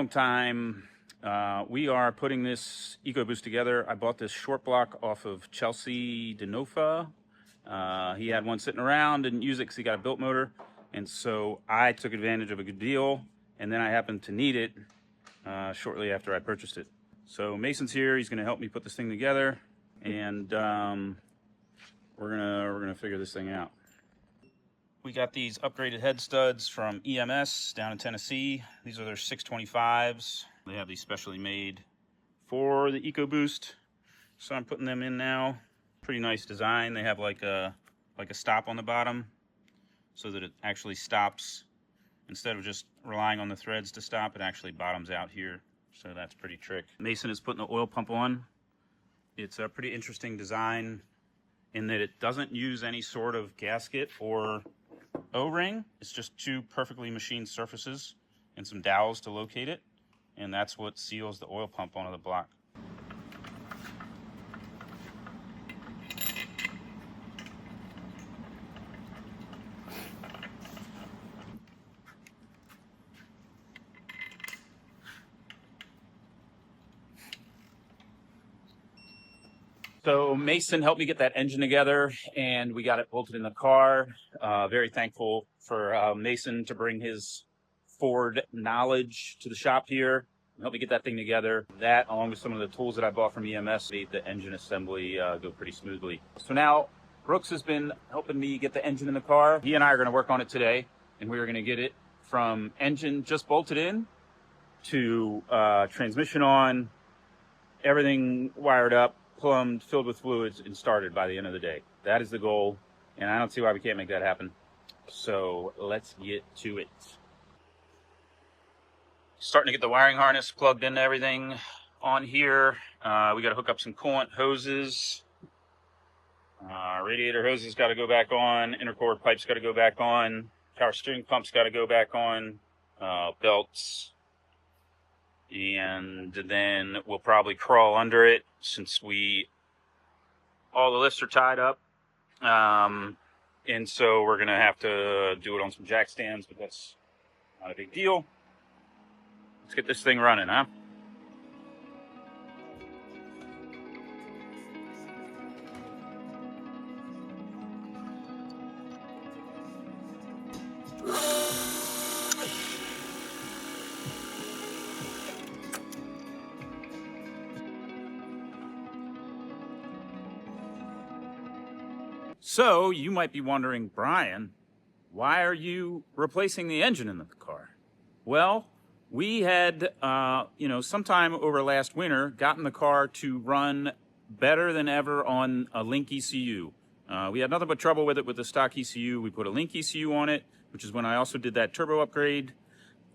long time. We are putting this EcoBoost together. I bought this short block off of Chelsea Dyno. He had one sitting around, didn't use it because he got a built motor. And so I took advantage of a good deal, and then I happened to need it shortly after I purchased it. So Mason's here. He's going to help me put this thing together, and we're gonna figure this thing out. We got these upgraded head studs from EMS down in Tennessee. These are their 625s. They have these specially made for the EcoBoost. So I'm putting them in now. Pretty nice design. They have like a stop on the bottom so that it actually stops. Instead of just relying on the threads to stop, it actually bottoms out here. So that's pretty trick. Mason is putting the oil pump on. It's a pretty interesting design in that it doesn't use any sort of gasket or O-ring. It's just two perfectly machined surfaces and some dowels to locate it, and that's what seals the oil pump onto the block. So Mason helped me get that engine together, and we got it bolted in the car. Very thankful for Mason to bring his Ford knowledge to the shop here and help me get that thing together. That, along with some of the tools that I bought from EMS, made the engine assembly go pretty smoothly. So now Brooks has been helping me get the engine in the car. He and I are going to work on it today, and we're going to get it from engine just bolted in to transmission on, everything wired up, plumbed, filled with fluids, and started by the end of the day. That is the goal, and I don't see why we can't make that happen. So let's get to it. Starting to get the wiring harness plugged into everything on here. We got to hook up some coolant hoses. Radiator hoses got to go back on. Intercord pipes got to go back on. Power steering pumps got to go back on. Belts. And then we'll probably crawl under it since all the lifts are tied up. And so we're going to have to do it on some jack stands, but that's not a big deal. Let's get this thing running, huh? So you might be wondering, Brian, why are you replacing the engine in the car? Well, we had, sometime over last winter, gotten the car to run better than ever on a link ECU. We had nothing but trouble with it with the stock ECU. We put a link ECU on it, which is when I also did that turbo upgrade.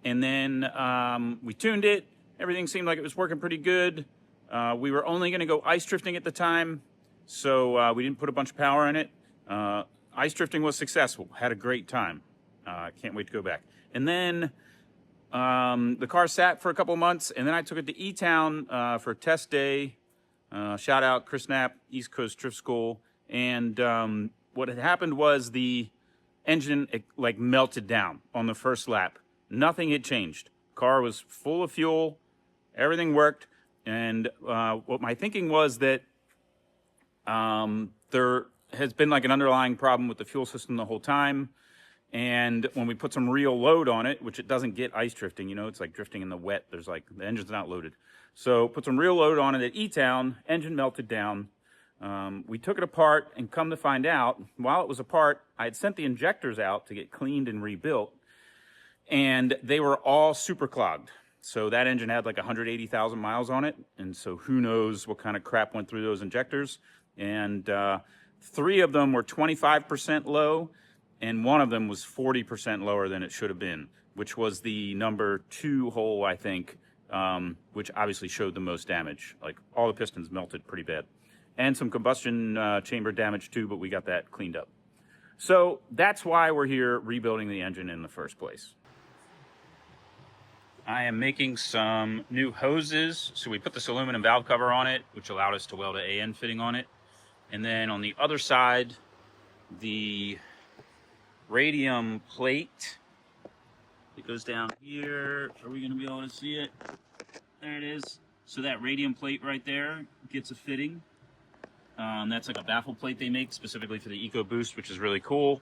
And then we tuned it. Everything seemed like it was working pretty good. We were only going to go ice drifting at the time, so we didn't put a bunch of power in it. Ice drifting was successful. Had a great time. Can't wait to go back. And then the car sat for a couple of months, and then I took it to E-Town for a test day. Shout out Chris Knapp, East Coast Drift School. And what had happened was the engine melted down on the first lap. Nothing had changed. Car was full of fuel. Everything worked. And what my thinking was that there has been like an underlying problem with the fuel system the whole time. And when we put some real load on it, which it doesn't get ice drifting, it's like drifting in the wet. There's the engine's not loaded. So put some real load on it at E-Town, engine melted down. We took it apart, and come to find out, while it was apart, I had sent the injectors out to get cleaned and rebuilt, and they were all super clogged. So that engine had like 180,000 miles on it. And so who knows what kind of crap went through those injectors. And 3 of them were 25% low, and 1 of them was 40% lower than it should have been, which was the number 2 hole, I think, which obviously showed the most damage. Like, all the pistons melted pretty bad. And some combustion chamber damage too, but we got that cleaned up. So that's why we're here rebuilding the engine in the first place. I am making some new hoses. So we put this aluminum valve cover on it, which allowed us to weld an AN fitting on it. And then on the other side, the radium plate It goes down here. Are we going to be able to see it? There it is. So that radium plate right there gets a fitting. That's like a baffle plate they make specifically for the EcoBoost, which is really cool.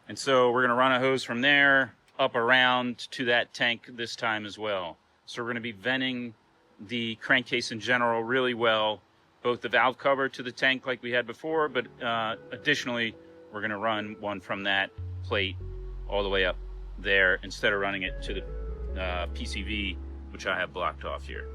And so we're going to run a hose from there up around to that tank this time as well. So we're going to be venting the crankcase in general really well, both the valve cover to the tank like we had before, but additionally, we're going to run one from that plate all the way up there instead of running it to the PCV, which I have blocked off here.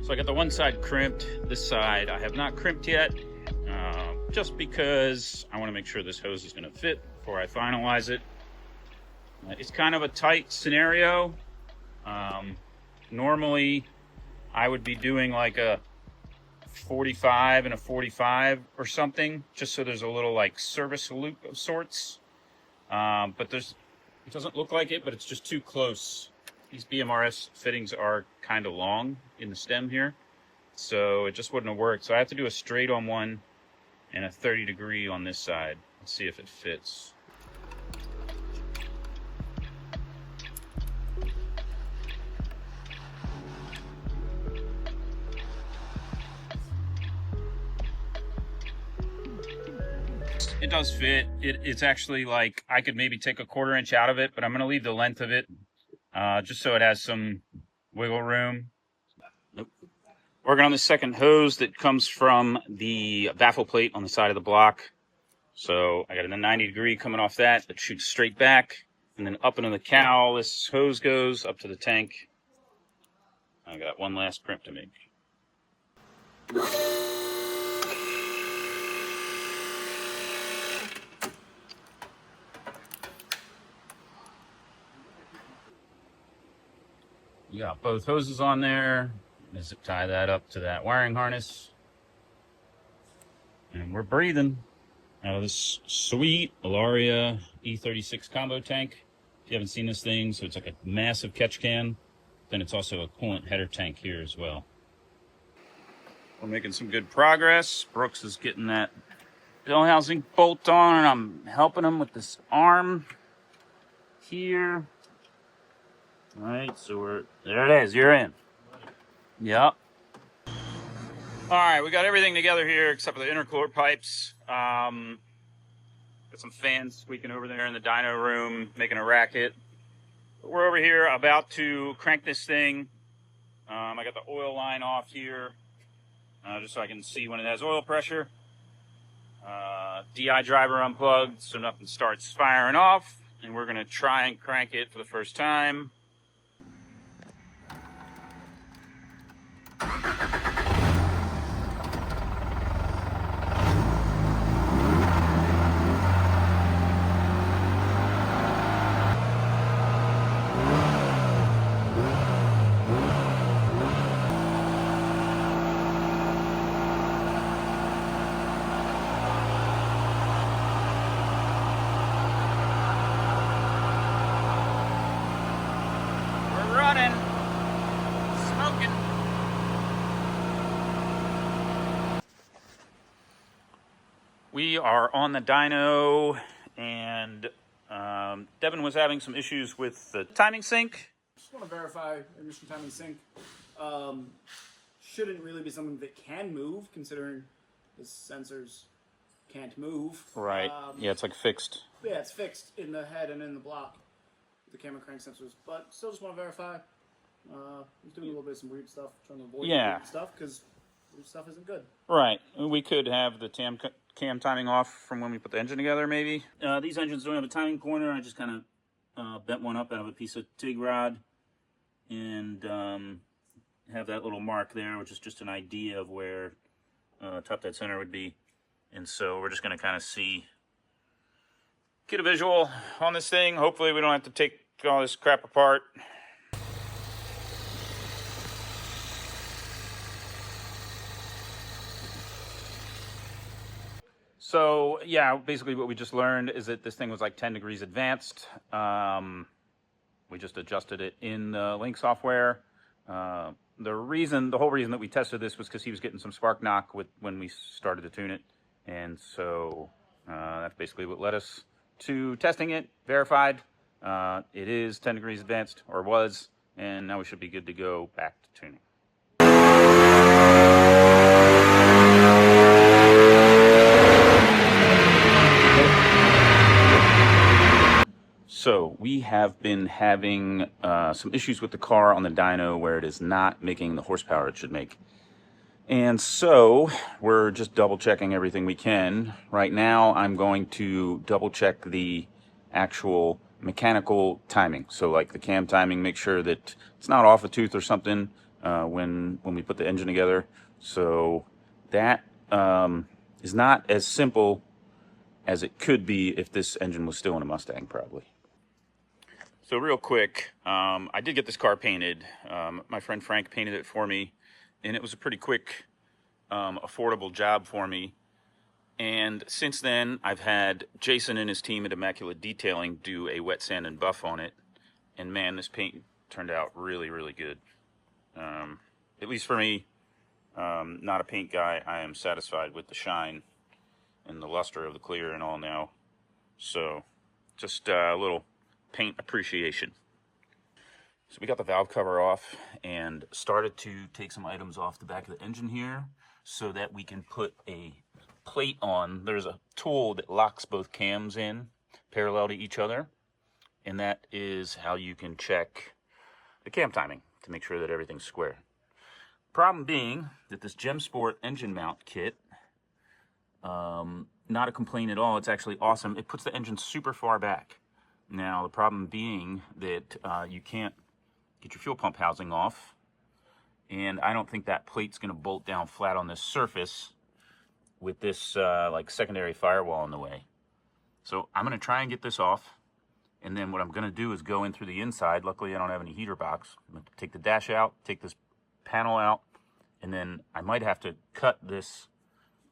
So I got the one side crimped. This side I have not crimped yet, just because I want to make sure this hose is going to fit before I finalize it. It's kind of a tight scenario. Normally I would be doing like a 45 and a 45 or something, just so there's a little like service loop of sorts. But it doesn't look like it, but it's just too close. These BMRS fittings are kind of long in the stem here, so it just wouldn't have worked. So I have to do a straight on one and a 30-degree on this side. Let's see if it fits. It does fit. It's actually like I could maybe take a 1/4 inch out of it, but I'm going to leave the length of it just so it has some wiggle room. Nope. Working on the second hose that comes from the baffle plate on the side of the block. So I got a 90-degree coming off that shoots straight back, and then up into the cowl this hose goes up to the tank. I got one last crimp to make. You got both hoses on there. Let's zip tie that up to that wiring harness. And we're breathing out of this sweet Alaria E36 combo tank. If you haven't seen this thing, so it's like a massive catch can. Then it's also a coolant header tank here as well. We're making some good progress. Brooks is getting that bell housing bolt on, and I'm helping him with this arm here. All right, so there it is, you're in. Yep. All right, we got everything together here except for the intercooler pipes. Got some fans squeaking over there in the dyno room, making a racket. But we're over here about to crank this thing. I got the oil line off here, just so I can see when it has oil pressure. DI driver unplugged, so nothing starts firing off. And we're gonna try and crank it for the first time. We are on the dyno, and Devin was having some issues with the timing sync. Just want to verify emission timing sync. Shouldn't really be something that can move, considering the sensors can't move. Right. Yeah, it's like fixed. Yeah, it's fixed in the head and in the block, the camera crank sensors. But still just want to verify. He's doing a little bit of some weird stuff, trying to avoid weird stuff, because weird stuff isn't good. Right. We could have the cam timing off from when we put the engine together, maybe. These engines don't have a timing pointer. I just kind of bent one up out of a piece of TIG rod and have that little mark there, which is just an idea of where top dead center would be. And so we're just going to kind of get a visual on this thing. Hopefully we don't have to take all this crap apart. So yeah, basically what we just learned is that this thing was like 10 degrees advanced. We just adjusted it in the Link software. The whole reason that we tested this was because he was getting some spark knock when we started to tune it. And so that's basically what led us to testing it, verified. It is 10 degrees advanced, or was, and now we should be good to go back to tuning. So we have been having some issues with the car on the dyno where it is not making the horsepower it should make. And so we're just double checking everything we can. Right now I'm going to double check the actual mechanical timing. So like the cam timing, make sure that it's not off a tooth or something when we put the engine together. So that is not as simple as it could be if this engine was still in a Mustang, probably. So real quick, I did get this car painted. My friend Frank painted it for me, and it was a pretty quick, affordable job for me. And since then, I've had Jason and his team at Immaculate Detailing do a wet sand and buff on it. And man, this paint turned out really, really good. At least for me, not a paint guy, I am satisfied with the shine and the luster of the clear and all now. So just a little paint appreciation. So we got the valve cover off and started to take some items off the back of the engine here so that we can put a plate on. There's a tool that locks both cams in parallel to each other, and that is how you can check the cam timing to make sure that everything's square. Problem being that this GemSport engine mount kit, not a complaint at all, it's actually awesome. It puts the engine super far back. Now, the problem being that you can't get your fuel pump housing off, and I don't think that plate's going to bolt down flat on this surface with this like secondary firewall in the way. So I'm going to try and get this off, and then what I'm going to do is go in through the inside. Luckily, I don't have any heater box. I'm going to take the dash out, take this panel out, and then I might have to cut this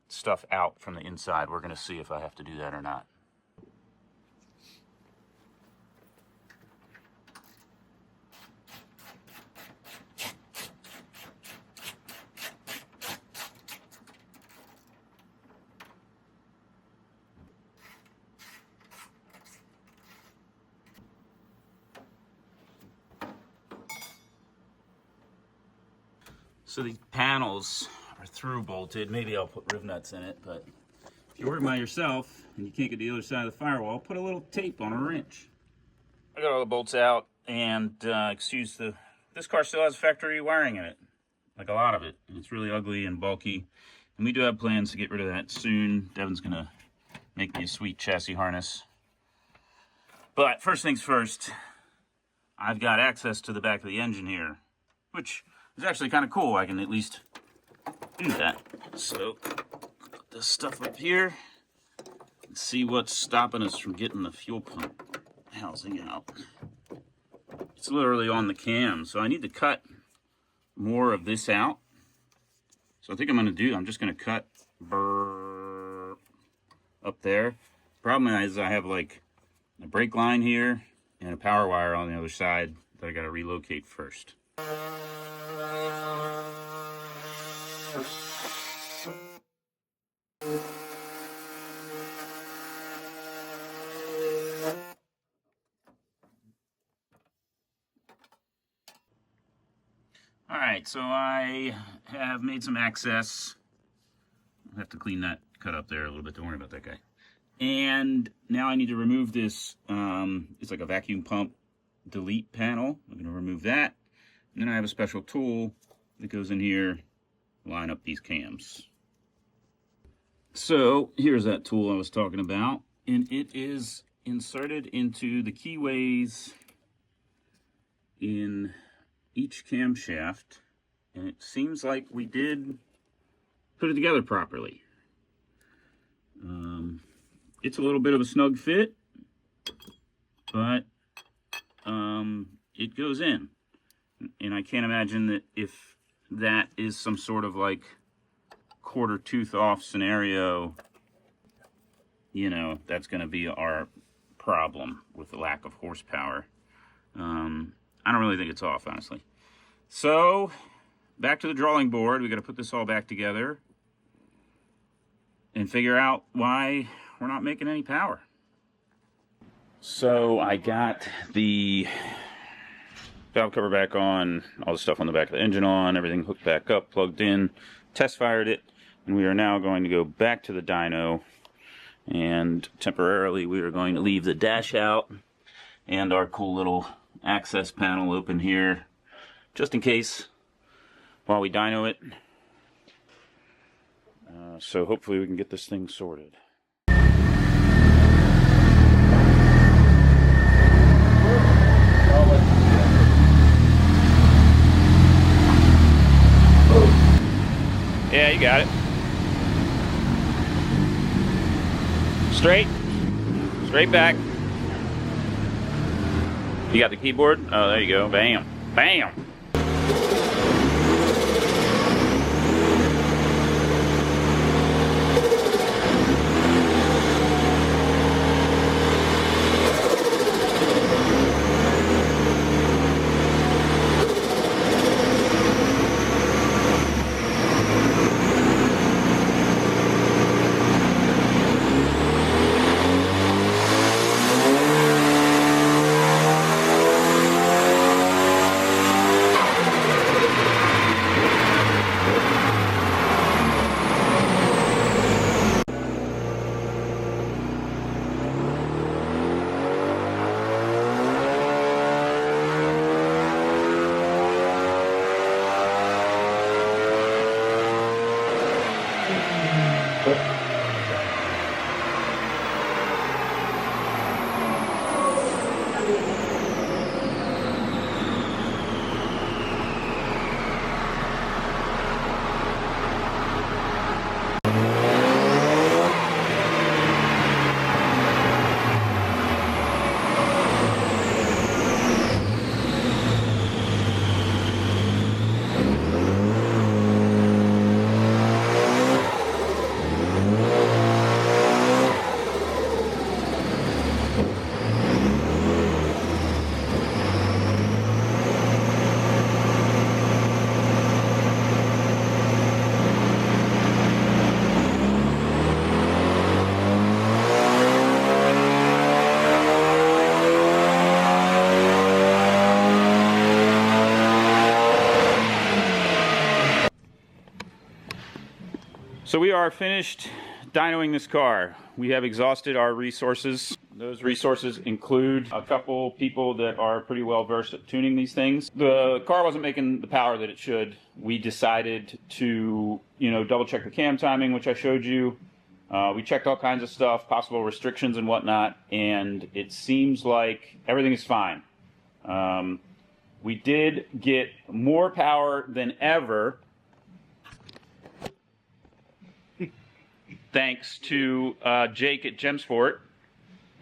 stuff out from the inside. We're going to see if I have to do that or not. So the panels are through bolted. Maybe I'll put riv nuts in it, but if you're working by yourself and you can't get the other side of the firewall, put a little tape on a wrench. I got all the bolts out, and this car still has factory wiring in it, like a lot of it. And it's really ugly and bulky, and we do have plans to get rid of that soon. Devin's gonna make me a sweet chassis harness. But first things first, I've got access to the back of the engine here, which is actually kind of cool. I can at least do that. So put this stuff up here and see what's stopping us from getting the fuel pump housing out. It's literally on the cam, so I need to cut more of this out. So I think I'm just going to cut up there. Problem is I have like a brake line here and a power wire on the other side that I got to relocate first. All right, so I have made some access. I'll have to clean that cut up there a little bit. Don't worry about that guy. And now I need to remove this. It's like a vacuum pump delete panel. I'm going to remove that. And then I have a special tool that goes in here, line up these cams. So here's that tool I was talking about, and it is inserted into the keyways in each camshaft, and it seems like we did put it together properly. It's a little bit of a snug fit, but it goes in, and I can't imagine that if that is some sort of like quarter tooth off scenario, you know, that's going to be our problem with the lack of horsepower. I don't really think it's off, honestly. So back to the drawing board. We got to put this all back together and figure out why we're not making any power. So I got the valve cover back on, all the stuff on the back of the engine on, everything hooked back up, plugged in, test fired it, and we are now going to go back to the dyno, and temporarily we are going to leave the dash out and our cool little access panel open here, just in case while we dyno it. So hopefully we can get this thing sorted. Yeah, you got it. Straight back. You got the keyboard? Oh, there you go. Bam. Bam. So we are finished dynoing this car. We have exhausted our resources. Those resources include a couple people that are pretty well versed at tuning these things. The car wasn't making the power that it should. We decided to, double check the cam timing, which I showed you. We checked all kinds of stuff, possible restrictions and whatnot, and it seems like everything is fine. We did get more power than ever thanks to Jake at Gemsport.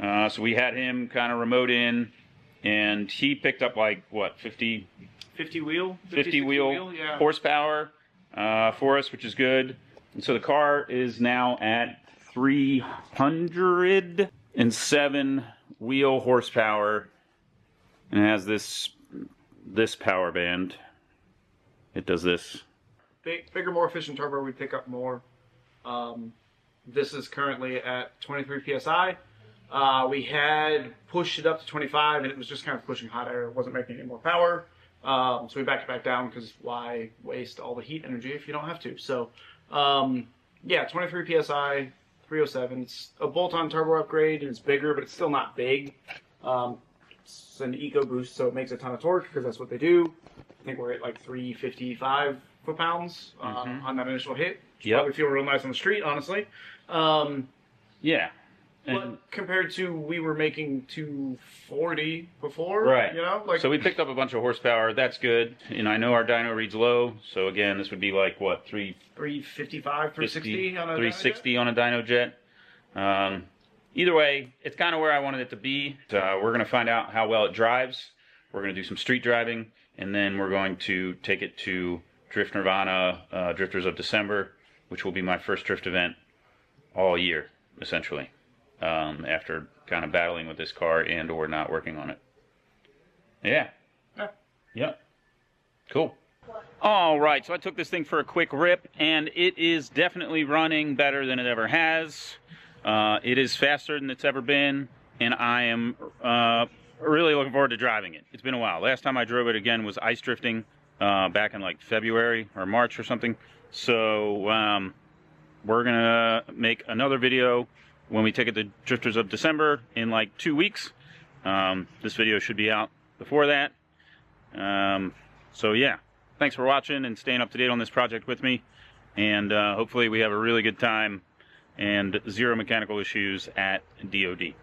So we had him kind of remote in, and he picked up like, what, 50 wheel yeah, horsepower for us, which is good. And so the car is now at 307 wheel horsepower, and it has this power band. It does this. Bigger, more efficient turbo, we pick up more. This is currently at 23 psi. We had pushed it up to 25, and it was just kind of pushing hot air. It wasn't making any more power. So we backed it back down because why waste all the heat energy if you don't have to? So, yeah, 23 psi, 307. It's a bolt-on turbo upgrade, and it's bigger, but it's still not big. It's an EcoBoost, so it makes a ton of torque because that's what they do. think we're at like 355 foot-pounds on that initial hit. Yep. Probably feel real nice on the street, honestly. Yeah. But compared to we were making 240 before, Right. You know, like so we picked up a bunch of horsepower. That's good. And I know our dyno reads low. So again, this would be like what 355, 360 on a 360 on a dyno jet. Either way, it's kind of where I wanted it to be. We're going to find out how well it drives. We're going to do some street driving, and then we're going to take it to Drift Nirvana, Drifters of December, which will be my first drift event all year, essentially, after kind of battling with this car and or not working on it. Yeah. Yep. Cool. All right, so I took this thing for a quick rip, and it is definitely running better than it ever has. It is faster than it's ever been, and I am really looking forward to driving it. It's been a while. Last time I drove it again was ice drifting back in like February or March or something. So we're going to make another video when we take it to Drifters of December in like 2 weeks. This video should be out before that. So yeah, thanks for watching and staying up to date on this project with me. And hopefully we have a really good time and zero mechanical issues at DOD.